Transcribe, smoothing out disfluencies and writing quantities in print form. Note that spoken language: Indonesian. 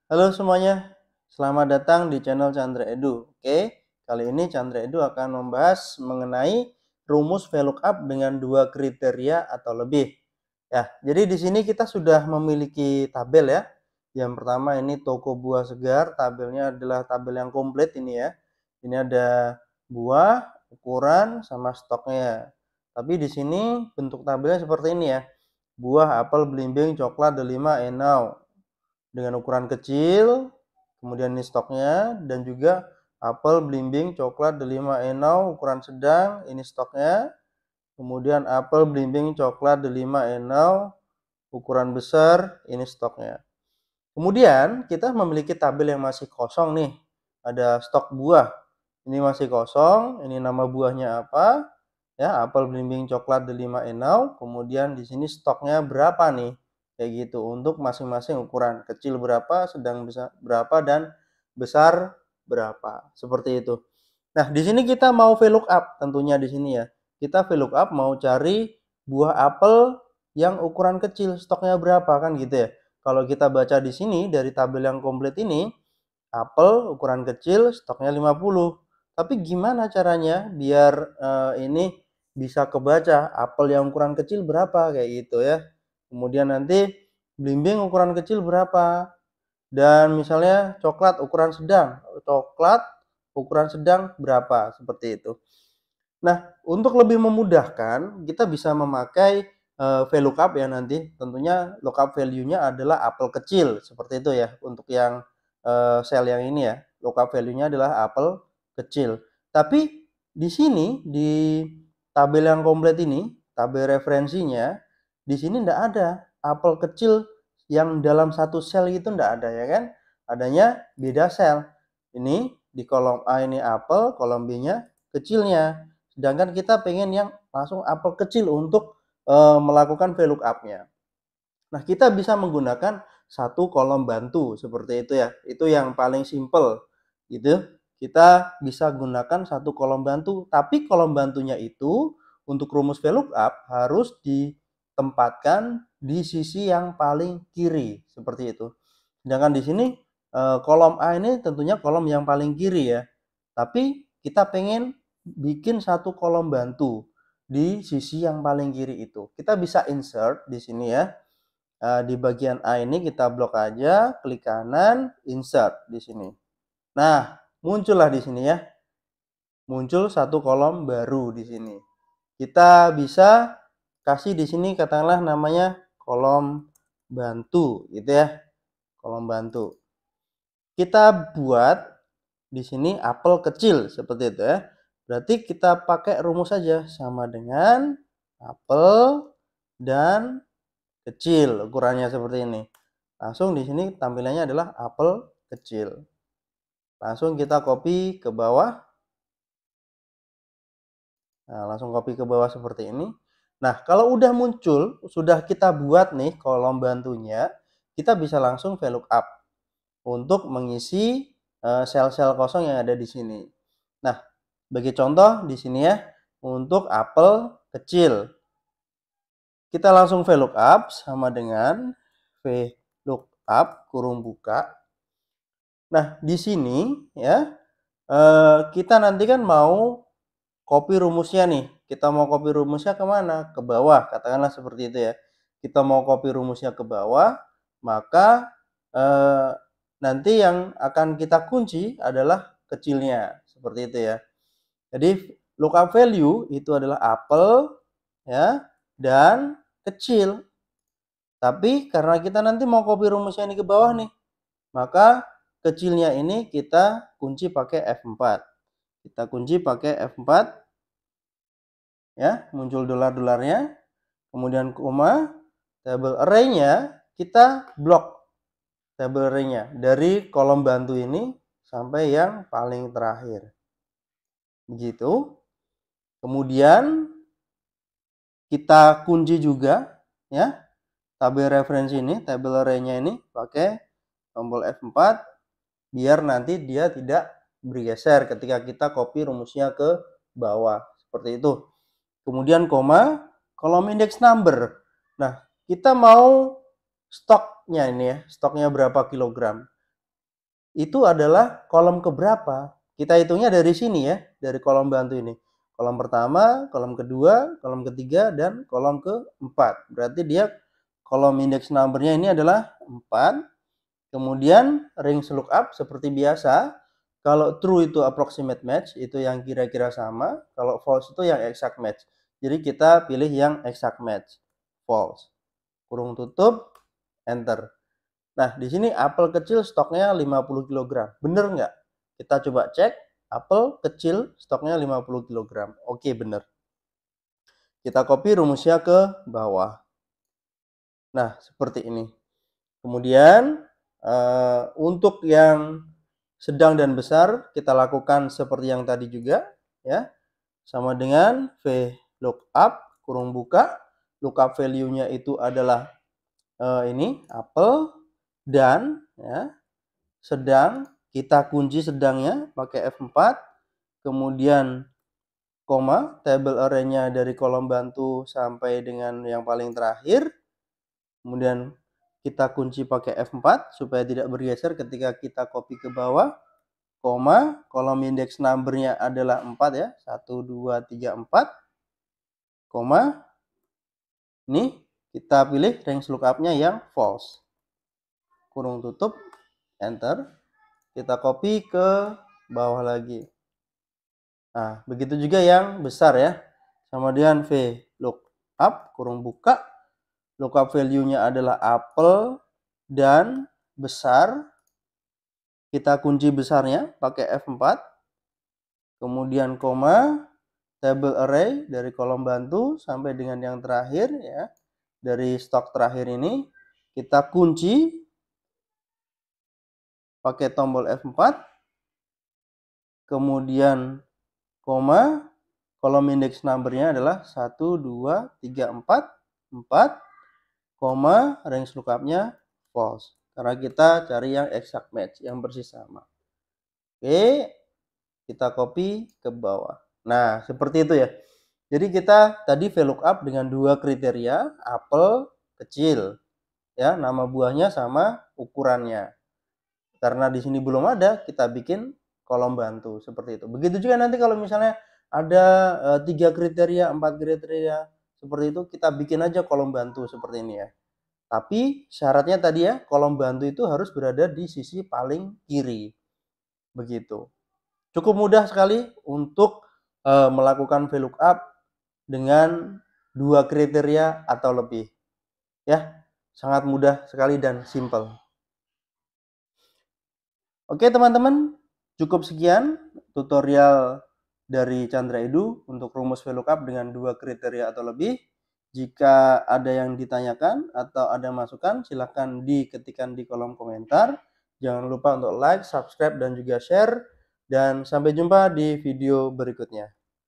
Halo semuanya, selamat datang di channel Chandra Edu. Oke, kali ini Chandra Edu akan membahas mengenai rumus VLOOKUP dengan dua kriteria atau lebih. Ya, jadi di sini kita sudah memiliki tabel ya. Yang pertama ini toko buah segar, tabelnya adalah tabel yang komplit ini ya. Ini ada buah, ukuran, sama stoknya. Tapi di sini bentuk tabelnya seperti ini ya. Buah, apel, belimbing, coklat, delima, enau dengan ukuran kecil, kemudian ini stoknya, dan juga apel, belimbing, coklat, delima, enau ukuran sedang, ini stoknya. Kemudian apel, belimbing, coklat, delima, enau ukuran besar, ini stoknya. Kemudian kita memiliki tabel yang masih kosong nih. Ada stok buah. Ini masih kosong, ini nama buahnya apa? Ya, apel, belimbing, coklat, delima, enau. Kemudian di sini stoknya berapa nih? Kayak gitu untuk masing-masing ukuran. Kecil berapa, sedang besar berapa, dan besar berapa. Seperti itu. Nah, di sini kita mau VLOOKUP tentunya di sini ya. Kita VLOOKUP mau cari buah apel yang ukuran kecil, stoknya berapa kan gitu ya. Kalau kita baca di sini dari tabel yang komplit ini, apel ukuran kecil stoknya 50. Tapi gimana caranya biar ini bisa kebaca apel yang ukuran kecil berapa kayak gitu ya. Kemudian nanti belimbing ukuran kecil berapa. Dan misalnya coklat ukuran sedang. Coklat ukuran sedang berapa seperti itu. Nah, untuk lebih memudahkan, kita bisa memakai VLOOKUP ya nanti. Tentunya lookup value-nya adalah apel kecil, seperti itu ya. Untuk yang sel yang ini ya, lookup value-nya adalah apel kecil. Tapi di sini, di tabel yang komplit ini, tabel referensinya, di sini tidak ada apel kecil yang dalam satu sel itu tidak ada ya kan. Adanya beda sel. Ini di kolom A ini apel, kolom B-nya kecilnya. Sedangkan kita pengen yang langsung apel kecil untuk melakukan VLOOKUP-nya. Nah, kita bisa menggunakan satu kolom bantu seperti itu ya. Itu yang paling simple gitu. Kita bisa gunakan satu kolom bantu, tapi kolom bantunya itu untuk rumus VLOOKUP harus ditempatkan di sisi yang paling kiri seperti itu. Sedangkan di sini kolom A ini tentunya kolom yang paling kiri ya. Tapi kita pengen bikin satu kolom bantu di sisi yang paling kiri itu. Kita bisa insert di sini ya. Di bagian A ini kita blok aja, klik kanan, insert di sini. Nah, muncullah di sini ya. Muncul satu kolom baru di sini. Kita bisa kasih di sini katakanlah namanya kolom bantu gitu ya. Kolom bantu. Kita buat di sini apel kecil seperti itu ya. Berarti kita pakai rumus saja sama dengan apel dan kecil ukurannya seperti ini. Langsung di sini tampilannya adalah apel kecil. Langsung kita copy ke bawah. Nah, langsung copy ke bawah seperti ini. Nah, kalau udah muncul, sudah kita buat nih kolom bantunya, kita bisa langsung VLOOKUP untuk mengisi sel-sel kosong yang ada di sini. Nah, bagi contoh di sini ya, untuk apel kecil. Kita langsung VLOOKUP sama dengan VLOOKUP kurung buka. Nah, di sini ya, kita nanti kan mau copy rumusnya nih. Kita mau copy rumusnya kemana? Ke bawah, katakanlah seperti itu ya. Kita mau copy rumusnya ke bawah, maka nanti yang akan kita kunci adalah kecilnya, seperti itu ya. Jadi lookup value itu adalah apel ya dan kecil. Tapi karena kita nanti mau copy rumusnya ini ke bawah nih, maka kecilnya ini kita kunci pakai F4. Kita kunci pakai F4 ya, muncul dolar-dolarnya, kemudian koma, table array-nya kita blok table array-nya dari kolom bantu ini sampai yang paling terakhir. Begitu. Kemudian kita kunci juga ya tabel referensi ini, table array-nya ini pakai tombol F4 biar nanti dia tidak bergeser ketika kita copy rumusnya ke bawah seperti itu. Kemudian koma, kolom index number. Nah, kita mau stoknya ini ya, stoknya berapa kilogram. itu adalah kolom keberapa. Kita hitungnya dari sini ya, dari kolom bantu ini. Kolom pertama, kolom kedua, kolom ketiga, dan kolom keempat. Berarti dia kolom index numbernya ini adalah 4. Kemudian range lookup seperti biasa. Kalau true itu approximate match, itu yang kira-kira sama. Kalau false itu yang exact match. Jadi kita pilih yang exact match. False. Kurung tutup, enter. Nah, di sini apel kecil stoknya 50 kg. Bener nggak? Kita coba cek. Apel kecil stoknya 50 kg. Oke, bener. Kita copy rumusnya ke bawah. Nah, seperti ini. Kemudian, untuk yang sedang dan besar, kita lakukan seperti yang tadi juga. Ya, sama dengan VLOOKUP, kurung buka. Lookup value-nya itu adalah ini, apel. Dan ya, sedang, kita kunci sedangnya pakai F4, kemudian koma, table array-nya dari kolom bantu sampai dengan yang paling terakhir, kemudian kita kunci pakai F4 supaya tidak bergeser ketika kita copy ke bawah, koma, kolom index number-nya adalah 4 ya, 1, 2, 3, 4, koma, ini kita pilih range lookup-nya yang false. Kurung tutup, enter. Kita copy ke bawah lagi. Nah, begitu juga yang besar ya. Sama dengan VLOOKUP, kurung buka. Lookup value-nya adalah apel dan besar. Kita kunci besarnya pakai F4. Kemudian koma, table array dari kolom bantu sampai dengan yang terakhir ya. Dari stok terakhir ini kita kunci pakai tombol F4, kemudian koma, kolom index number-nya adalah 1, 2, 3, 4, 4, koma, range lookup-nya false. Karena kita cari yang exact match, yang persis sama. Oke, kita copy ke bawah. Nah, seperti itu ya. Jadi kita tadi VLOOKUP dengan dua kriteria, apel kecil. Ya, nama buahnya sama ukurannya. Karena di sini belum ada, kita bikin kolom bantu seperti itu. Begitu juga nanti kalau misalnya ada 3 kriteria, 4 kriteria seperti itu, kita bikin aja kolom bantu seperti ini ya. Tapi syaratnya tadi ya, kolom bantu itu harus berada di sisi paling kiri. Begitu. Cukup mudah sekali untuk melakukan VLOOKUP dengan 2 kriteria atau lebih. Ya, sangat mudah sekali dan simple. Oke teman-teman, cukup sekian tutorial dari Chandra Edu untuk rumus VLOOKUP dengan 2 kriteria atau lebih. Jika ada yang ditanyakan atau ada masukan, silahkan diketikkan di kolom komentar. Jangan lupa untuk like, subscribe, dan juga share. Dan sampai jumpa di video berikutnya.